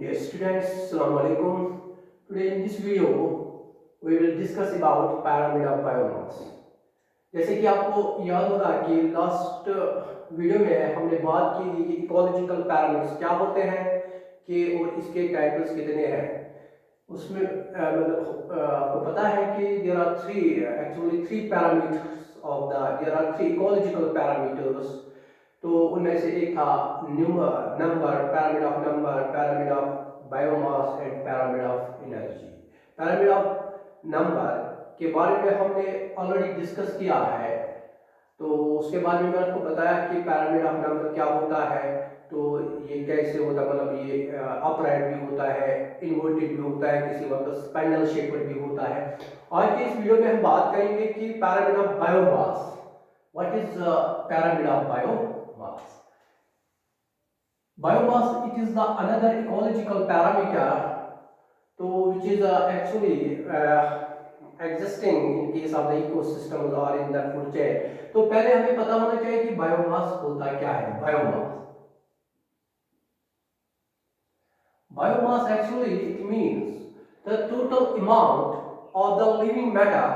Dear students, Assalamu alaikum. Today in this video we will discuss about pyramid of biomass. जैसे कि आपको याद होगा कि लास्ट वीडियो में हमने बात की थी कि इकोलॉजिकल पैरामीटर्स क्या होते हैं कि और इसके टाइटल्स कितने हैं। उसमें आपको पता है कि there are three parameters of the there are three ecological parameters. तो उनमें से एक था number, pyramid of biomass and pyramid of energy। pyramid of number के बारे में हमने ऑलरेडी डिस्कस किया है, तो उसके बारे में मैंने आपको बताया कि pyramid of नंबर क्या होता है। तो ये कैसे होता है, मतलब ये अपराइट भी होता है, इन्वर्टेड भी होता है, किसी वक्त स्पाइनल शेपेड भी होता है। आज के इस वीडियो में हम बात करेंगे कि pyramid of biomass, what is pyramid of biomass? Biomass, it is the another ecological parameter to which is actually existing in case of the ecosystems or in the food chain। तो पहले हमें पता होना चाहिए कि बायोमास होता क्या है। Biomass actually it means the total amount of the living matter,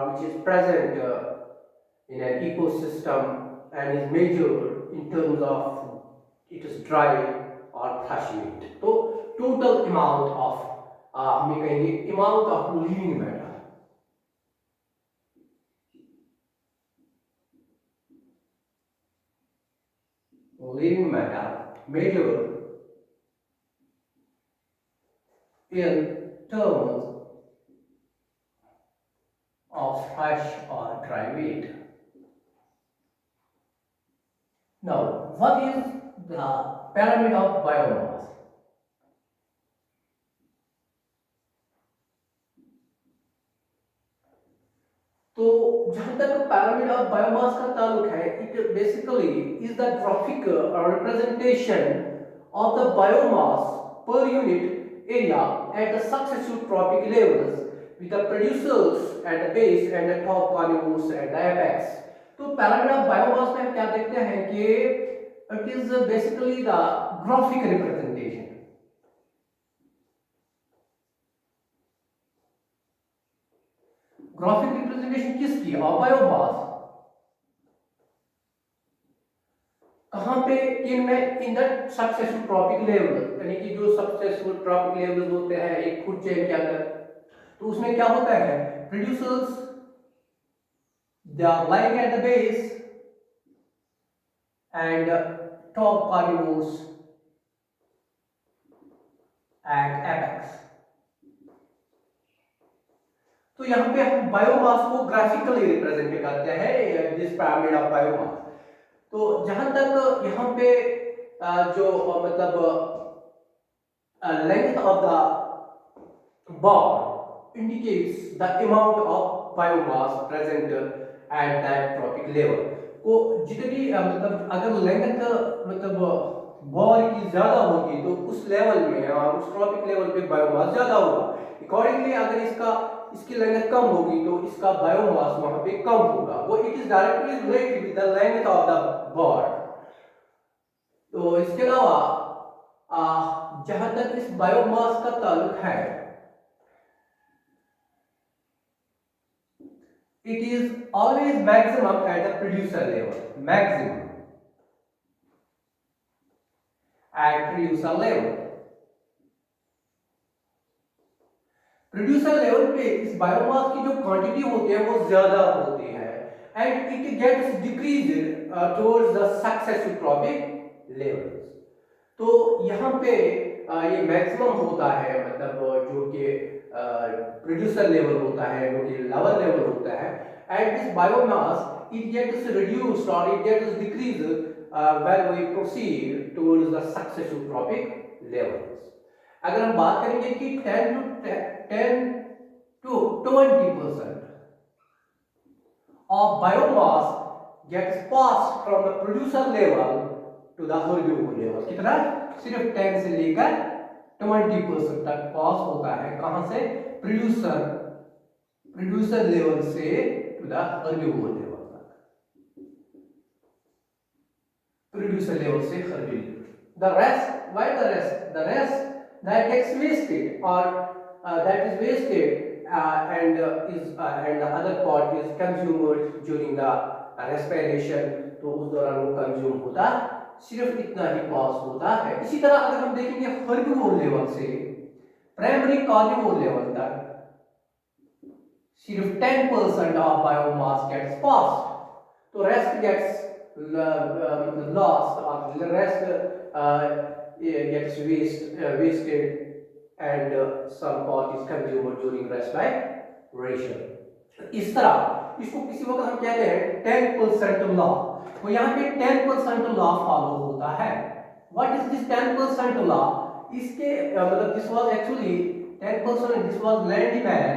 which is present in an ecosystem and is measured in terms of its dry or fresh weight। तो total amount of हमें कहेंगे amount of living matter। measured in terms of fresh or dry weight। Now, what is the pyramid of biomass? तो जहां तक pyramid of biomass का ताल्लुक है, it basically is the graphic representation of the biomass per unit area at the successive trophic levels with the producers at the base and the top carnivores at the apex। तो pyramid of biomass में हम क्या देखते हैं कि it is basically the graphic representation। Graphic representation किसकी? Biomass. कहां पे? इनमें in the successive trophic level, यानी कि जो सक्सेसिव ट्रॉपिक लेवल्स होते हैं एक फूड चेन के अंदर, तो उसमें क्या होता है? Producers they are lying at the base and top carnivores at apex. तो यहाँ पे हम बायोमास को ग्राफिकली रिप्रेजेंट करते हैं दिस पिरामिड ऑफ बायोमास। तो जहां तक यहाँ पे जो मतलब length of the bar indicates the amount of biomass present at that trophic level. को जितनी मतलब अगर लेंथ मतलब बार की ज्यादा होगी तो उस लेवल में उस ट्रॉपिक लेवल पे बायोमास ज्यादा होगा। अकॉर्डिंगली अगर इसकी लेंथ कम होगी तो इसका बायोमास वहां पे कम होगा। वो it is directly related with the length of the bird. तो इसके अलावा जहां तक इस बायोमास का ताल्लुक है, it is always maximum at the producer level। Producer level पे इस बायोमास की जो क्वांटिटी होती है वो ज्यादा होती है and it gets decreased towards the successive trophic levels. तो यहाँ पे ये मैक्सिमम होता है, मतलब जो कि प्रोड्यूसर लेवल होता है, जो कि लेवल होता है, and this biomass it gets reduced और it gets decreased when we proceed towards the successive trophic levels. अगर हम बात करेंगे कि 10 to 20% of biomass gets passed from the producer level to the herbivore level। कितना? सिर्फ 10 से लेकर 20% तक पास होता है। कहां से? प्रोड्यूसर लेवल से टू द herbivore लेवल तक। प्रोड्यूसर लेवल से हर bill. The rest, why the rest? The rest that gets wasted or that is wasted and the other part is consumed during the respiration. तो उस दौरान वो consume होता सिर्फ इतना ही पास होता है। इसी तरह अगर हम देखेंगे हर्बिवोर लेवल से प्राइमरी कार्निवोर लेवल तक सिर्फ 10% ऑफ बायोमास गेट्स पास, तो rest gets lost or the rest gets wasted and some part is consumed during respiration. इस तरह इसको किसी वक्त हम कहते हैं 10% लॉ। तो यहाँ पे 10% लॉ फॉलो होता है। What is this 10% law? इसके मतलब this was actually 10%, this was LAN MAN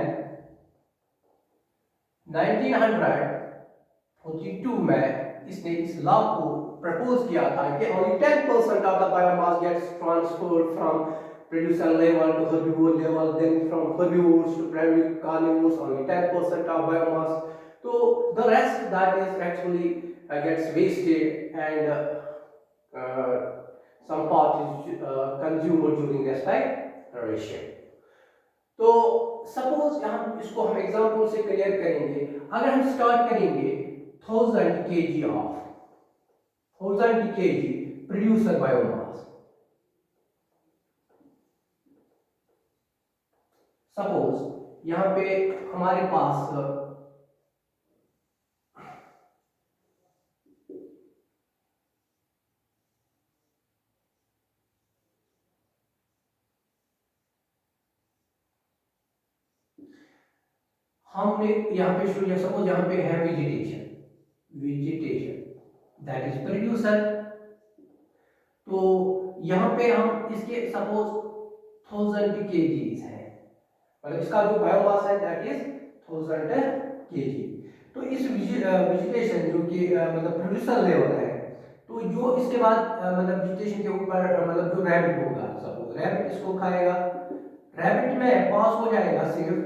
1942 में इसने इस लॉ को प्रपोज किया था कि only 10% of the biomass gets transferred from producer level to herbivore level, then from herbivores to primary carnivores, only 10% of biomass. So the rest that is actually gets wasted and some part is consumed during respiration. तो suppose हम इसको हम example से clear करेंगे। अगर हम start करेंगे 1000 kg of 1000 kg producer biomass, suppose यहाँ पे हमारे पास हमने यहाँ पे शुरू, सपोज यहाँ पे है वेजिटेशन दैट इज प्रोड्यूसर। तो यहाँ पे हम इसके सपोज 1000 kg है, मतलब इसका जो बायोमास है दैट इज 1000 kg। तो इस वेजिटेशन जो कि मतलब प्रोड्यूसर लेवल है, तो जो इसके बाद मतलब वेजिटेशन के ऊपर मतलब जो रैबिट होगा, सपोज रैबिट इसको खाएगा, रैबिट में पास हो जाएगा सिर्फ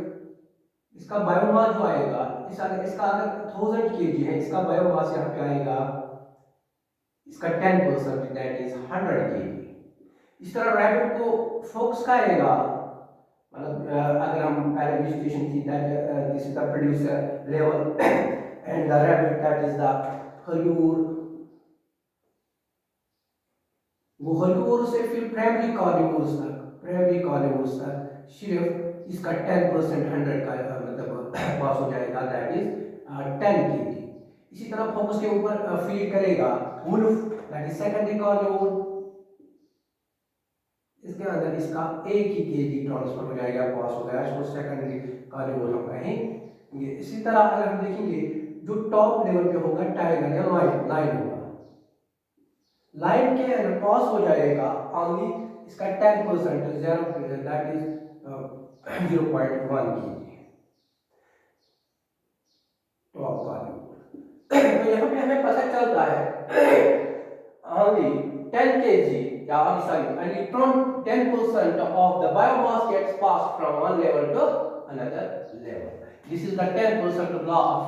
इसका बायोमास जो आएगा, इसका अगर 1000 kg है, इसका बायोमास यहाँ पे आएगा इसका 10% दैट इज 100 kg। इस तरह रैबिट को फोक्स खाएगा, मतलब अगर हम पहले वेजिटेशन की that this is the producer level and the rabbit that is the herbivore. वो हर्बिवोर से फिर प्राइमरी कार्निवोर्स तक सिर्फ इसका 10% 100 का मतलब पास हो जाएगा दैट इज 10 kg। इसी तरह फोकस के ऊपर फीड करेगा wolf that is secondary carnivore, इसके अंदर इसका 1 ही kg ट्रांसफर हो जाएगा, पास हो गया, इसको सेकेंडरी कार्निवोर हम कहेंगे। इसी तरह अगर हम देखेंगे जो टॉप लेवल पे होगा टाइगर या लाइन होगा, लाइन के अंदर पास हो जाएगा ओनली इसका 10% that is 0.1 kg top carnivore. तो यहाँ पे हमें पता चलता है only 10 kg only 10% of the biomass gets passed from one level to another level. This is the 10% law of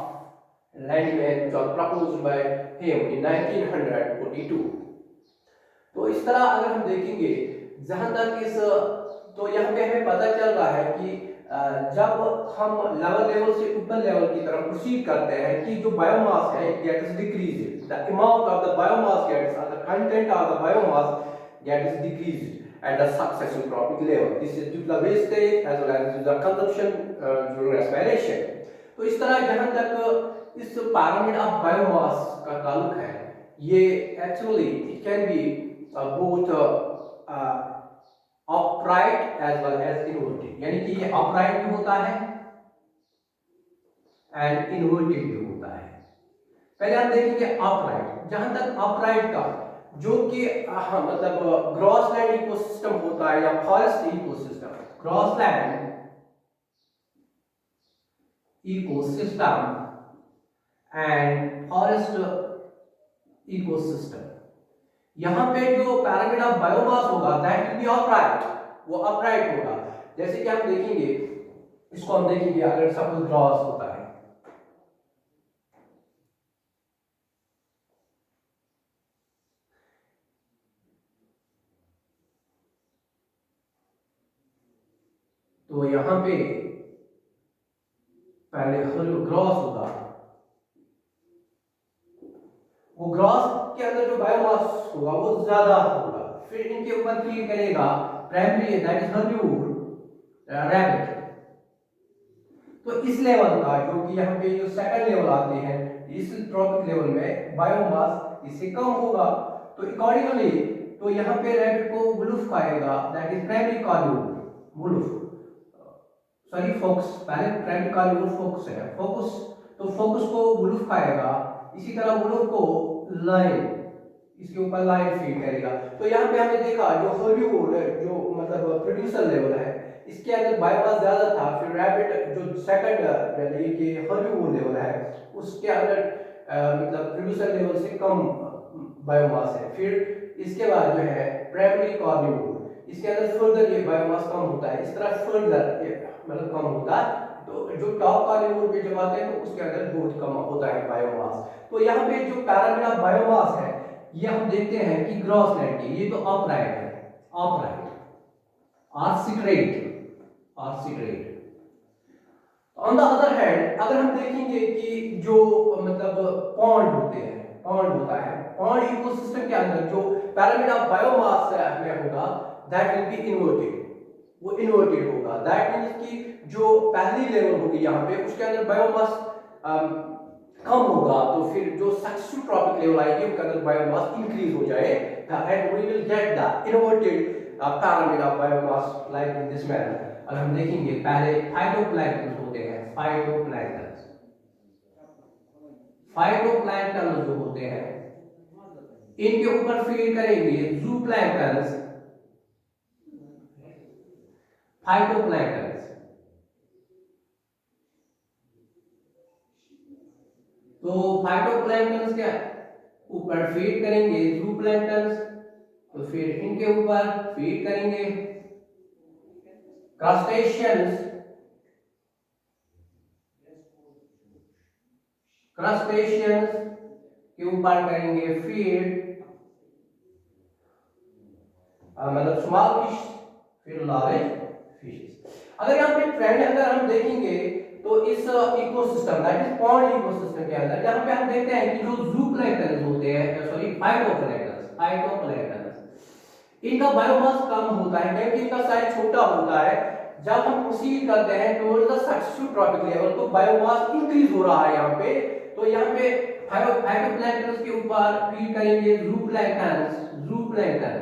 Landman which was proposed by him in 1942. तो इस तरह अगर हम देखेंगे जहां तक इस, तो यहाँ पे हमें पता चल रहा है कि जब हम लेवल से ऊपर लेवल की तरफ प्रोसीड करते हैं कि जो बायोमास है gets decrease, the amount of the biomass gets और the content of the biomass gets decrease at the successive trophic level. This is due to the wastage as well as the consumption during respiration. तो इस तरह जहां तक इस pyramid of biomass का ताल्लुक है, ये actually it can B both upright as well as inverted, यानी कि ये upright भी होता है and inverted भी होता है। पहले हम देखेंगे upright। जहां तक upright का जो कि मतलब ग्रॉसलैंड इकोसिस्टम होता है या forest ecosystem, grassland ecosystem and forest ecosystem, यहाँ पे जो पिरामिड ऑफ बायोमास होगा दैट विल बी अपराइट, वो अपराइट होगा। जैसे कि हम देखेंगे, इसको हम देखेंगे अगर सपोज ग्रॉस होता है, तो यहाँ पे पहले ग्रॉस होगा, वो ग्रॉस के अंदर जो बायोमास होगा वो ज्यादा होगा, फिर इनके ऊपर फीड करेगा प्राइमरी दैट इज हर्ब्यूर रैबिट। तो इस लेवल का जो कि यहाँ पे जो सेकंड लेवल आते हैं, इस ट्रॉपिक लेवल में बायोमास इससे कम होगा, तो अकॉर्डिंगली तो यहाँ पे रैबिट को वुल्फ खाएगा that is primary carnivore, wolf sorry fox, पहले प्राइमरी कार्निवोर फोक्स है, फोक्स, तो फोक्स को वुल्फ खाएगा, इसी तरह वुल्फ को लाइन, इसके ऊपर लाइन फीड करेगा। तो यहाँ पे हमने देखा जो हर्ब्यूर जो मतलब प्रोड्यूसर लेवल है इसके अंदर बायोमास ज्यादा था, फिर रैबिट जो सेकंड यानी कि हर्ब्यूर लेवल है उसके अंदर मतलब प्रोड्यूसर लेवल से कम बायोमास है, फिर इसके बाद जो है प्राइमरी कार्निवोर इसके अंदर फर्दर ये बायोमास कम होता है, इस तरह फर्दर मतलब कम होता है। तो जो टॉप कार्निवोर पे जब आते हैं तो उसके अंदर बहुत कम होता है बायोमास। तो यहाँ पे जो पैरामीटर ऑफ बायोमास है ये हम देखते हैं कि ग्रॉस नेट की ये तो अपराइट है, अपराइट और स्ट्रेट, और straight. On the other hand अगर हम देखेंगे कि जो मतलब पॉन्ड होते हैं, पॉन्ड होता है, पॉन्ड इकोसिस्टम के अंदर जो पैरामीटर ऑफ बायोमास में होगा दैट विल बी इन्वर्टेड, वो इन्वर्टेड होगा, दैट मींस कि जो पहली लेवल होगी यहाँ पे उसके अंदर बायोमास कम होगा, तो फिर जो सक्सेसिव ट्रॉपिक लेवल आएगी उसके अंदर बायोमास इंक्रीज हो जाएगा and we will get the inverted pyramid of biomass like in this manner। अगर हम देखेंगे पहले फाइटोप्लैंक्टन होते हैं, फाइटोप्लैंक्टन, फाइटोप्लैंक्टन जो होते हैं इनके ऊपर फीड करेंगे जूप्लैंक्टन, फाइटोप्लैंक्टन, तो फाइटोप्लैंक्टन के ऊपर फीड करेंगे जूप्लैंक्टन, तो फिर इनके ऊपर फीड करेंगे क्रस्टेशियंस, क्रस्टेशियंस के ऊपर करेंगे फीड मतलब स्मॉल फिश, फिर लार्ज फिशेस। अगर यहाँ पे ट्रेंड अगर हम देखेंगे तो इस ecosystem that is pond ecosystem के अंदर यहाँ पे हम देखते हैं कि जो जूप्लैंक्टन होते हैं सॉरी फाइटोप्लैंक्टन इनका बायोमास कम होता है क्योंकि इनका साइज छोटा होता है। जब हम प्रोसीड करते हैं towards the successive trophic level तो बायोमास इंक्रीज हो रहा है यहाँ पे, तो यहाँ पे फाइटोप्लैंक्टन के ऊपर फीड करेंगे जूप्लैंक्टन,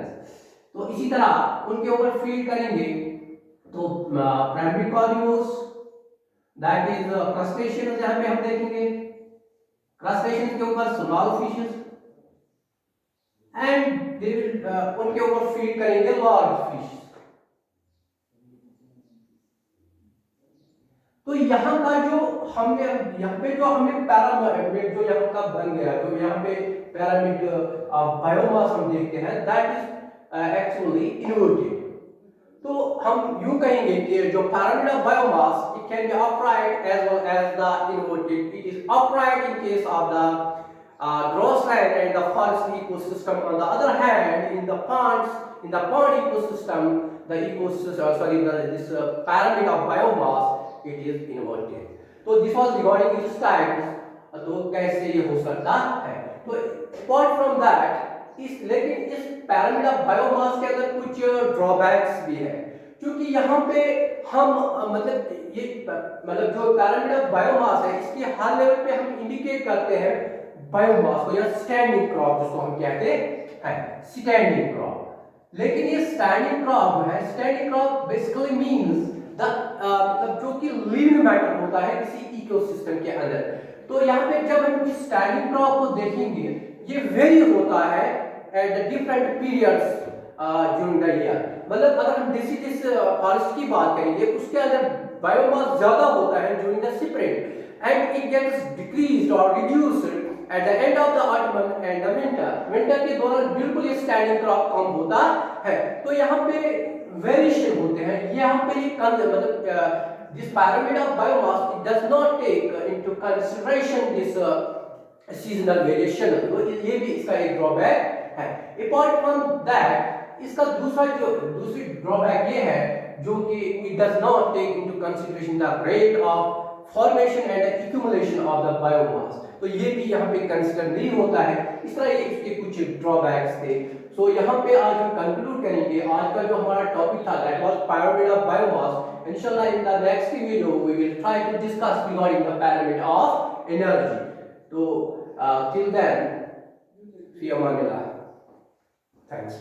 तो इसी तरह उनके ऊपर फीड करेंगे तो primary carnivores that is crustaceans, यहाँ पे हम देखेंगे क्रस्टेशियंस के ऊपर small fishes and they will उनके ऊपर फीड करेंगे लार्ज फिश। तो यहाँ का जो हमने यहाँ पे जो हमें पैरामीटर जो यहाँ का बन गया, जो यहाँ पे पैरामीटर बायोमास हम देखते हैं दैट इज एक्चुअली इन्वर्टेड। तो हम यूं कहेंगे कि जो parameter biomass it can be upright as well as the inverted. It is upright in case of the grassland and the forest ecosystem. On the other hand, in the pond ecosystem, the ecosystem this pyramid of biomass it is inverted. So this was regarding its types, तो कैसे ये हो सकता है। तो apart from that लेकिन इस pyramid of biomass के अंदर कुछ ड्रॉबैक्स भी है, क्योंकि यहाँ पे हम मतलब ये मतलब जो pyramid of biomass है इसके हर लेवल पे हम इंडिकेट करते हैं बायोमास को या स्टैंडिंग क्रॉप जिसको हम कहते हैं स्टैंडिंग क्रॉप। लेकिन ये स्टैंडिंग क्रॉप जो है standing crop basically means the मतलब जो कि लिविंग मैटर होता है किसी इकोसिस्टम के अंदर। तो यहाँ पे जब हम इस स्टैंडिंग क्रॉप को देखेंगे ये वेरी होता है at the different periods during the year. मतलब अगर हम डिसीडिस फॉरेस्ट की बात करेंगे उसके अंदर बायोमास ज्यादा होता है during the spring and it gets decreased और reduced at the end of the autumn and the winter के दौरान बिल्कुल ये स्टैंडिंग क्रॉप कम होता है। तो यहाँ पे वेरिएशन होते हैं, यहाँ पे ये मतलब this pyramid of biomass it does not take into consideration this seasonal variation, तो ये भी इसका एक ड्रॉबैक है। अपार्ट फ्रॉम दैट इसका दूसरी ड्रॉबैक ये है जो कि it does not take into consideration the rate of formation and accumulation of the biomass. तो ये भी यहाँ पे कंसीडर नहीं होता है। इस तरह ये इसके कुछ ड्रॉबैक्स थे। सो यहाँ पे आज हम कंक्लूड करेंगे। आज का जो हमारा टॉपिक था that was pyramid of biomass। इंशाल्लाह in the next video we will try to discuss regarding the pyramid of energy। तो till then, fi amanillah. Thanks.